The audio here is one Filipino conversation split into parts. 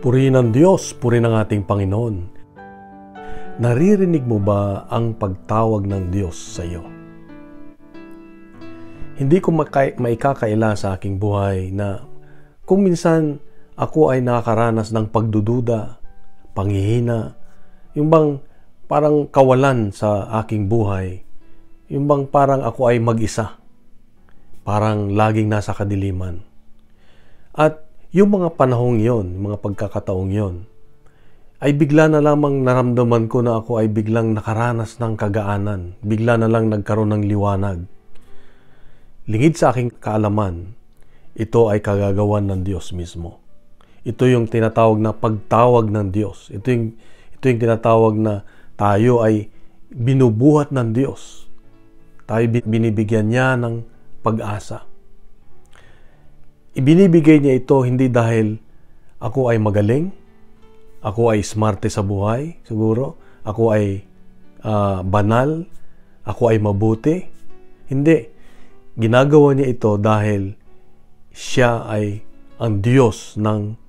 Purihin ang Diyos, purihin ang ating Panginoon. Naririnig mo ba ang pagtawag ng Diyos sa iyo? Hindi ko maikakaila sa aking buhay na kung minsan ako ay nakakaranas ng pagdududa, panghihina, yung bang parang kawalan sa aking buhay, yung bang parang ako ay mag-isa, parang laging nasa kadiliman. At yung mga panahong yon, mga pagkakataong yon, ay bigla na lamang naramdaman ko na ako ay biglang nakaranas ng kagaanan, bigla na lang nagkaroon ng liwanag. Lingid sa aking kaalaman, ito ay kagagawan ng Diyos mismo. Ito yung tinatawag na pagtawag ng Diyos. Ito yung tinatawag na tayo ay binubuhat ng Diyos. Tayo binibigyan niya ng pag-asa. Ibinibigay niya ito hindi dahil ako ay magaling, ako ay smarte sa buhay, siguro, ako ay banal, ako ay mabuti. Hindi. Ginagawa niya ito dahil siya ay ang Diyos ng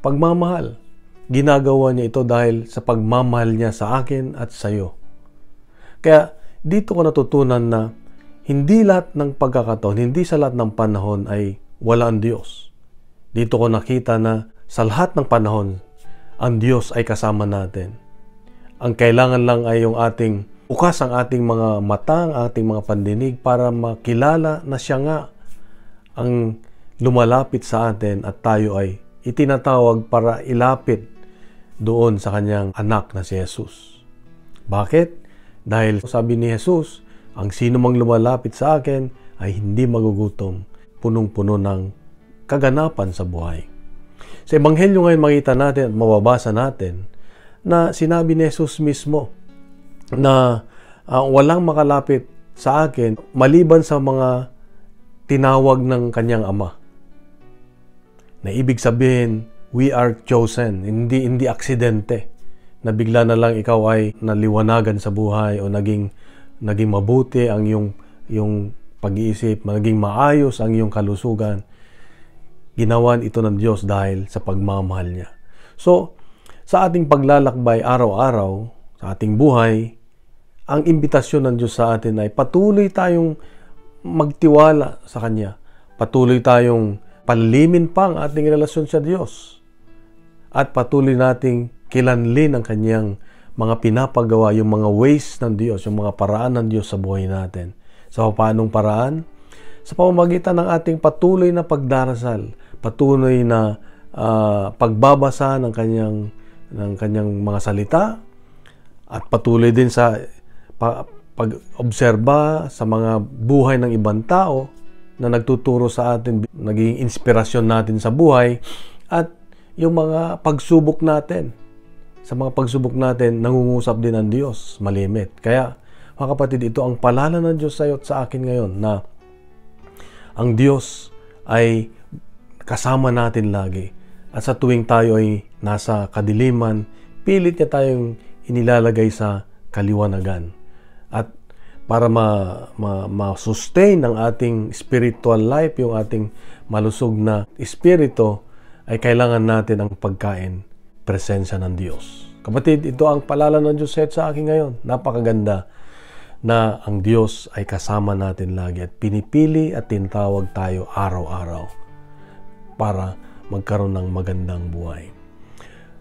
pagmamahal. Ginagawa niya ito dahil sa pagmamahal niya sa akin at sa iyo. Kaya dito ko natutunan na hindi lahat ng pagkakataon, hindi sa lahat ng panahon ay wala ang Diyos. Dito ko nakita na sa lahat ng panahon, ang Diyos ay kasama natin. Ang kailangan lang ay yung ating bukas ang ating mga mata, ang ating mga pandinig para makilala na siya nga ang lumalapit sa atin at tayo ay itinatawag para ilapit doon sa kanyang anak na si Jesus. Bakit? Dahil sabi ni Jesus, ang sino mang lumalapit sa akin ay hindi magugutom, punong-puno ng kaganapan sa buhay. Sa Ebanghelyo ngayon makita natin at mababasa natin na sinabi ni Jesus mismo na walang makalapit sa akin maliban sa mga tinawag ng kanyang ama. Na ibig sabihin, we are chosen, hindi aksidente na bigla na lang ikaw ay naliwanagan sa buhay o naging mabuti ang yung pag-iisip, naging maayos ang iyong kalusugan. Ginawan ito ng Diyos dahil sa pagmamahal niya. So, sa ating paglalakbay araw-araw, sa ating buhay, ang imbitasyon ng Diyos sa atin ay patuloy tayong magtiwala sa Kanya. Patuloy tayong palilimin pa ang ating relasyon sa Diyos. At patuloy nating kilanlin ang Kanyang mga pinapagawa, yung mga ways ng Diyos, yung mga paraan ng Diyos sa buhay natin. Sa paanong paraan? Sa pamamagitan ng ating patuloy na pagdarasal, patuloy na pagbabasa ng Kanyang mga salita, at patuloy din sa pag-obserba sa mga buhay ng ibang tao na nagtuturo sa atin, naging inspirasyon natin sa buhay, at yung mga pagsubok natin. Sa mga pagsubok natin, nangungusap din ang Diyos, malimit. Kaya, mga kapatid, ito ang paalala ng Diyos sa iyo at sa akin ngayon na ang Diyos ay kasama natin lagi. At sa tuwing tayo ay nasa kadiliman, pilit niya tayong inilalagay sa kaliwanagan. At para ma-sustain ang ating spiritual life, yung ating malusog na espiritu, ay kailangan natin ang pagkain, presensya ng Diyos. Kapatid, ito ang paalala ng Diyos sa akin ngayon. Napakaganda na ang Diyos ay kasama natin lagi at pinipili at tinatawag tayo araw-araw para magkaroon ng magandang buhay.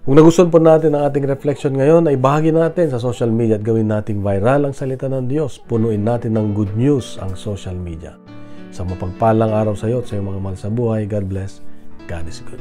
Kung nagustuhan po natin ang ating reflection ngayon, ay bahagi natin sa social media at gawin nating viral ang salita ng Diyos. Punuin natin ng good news ang social media. Sa mapagpalang araw sa iyo at sa iyong mga mahal sa buhay, God bless. God is good.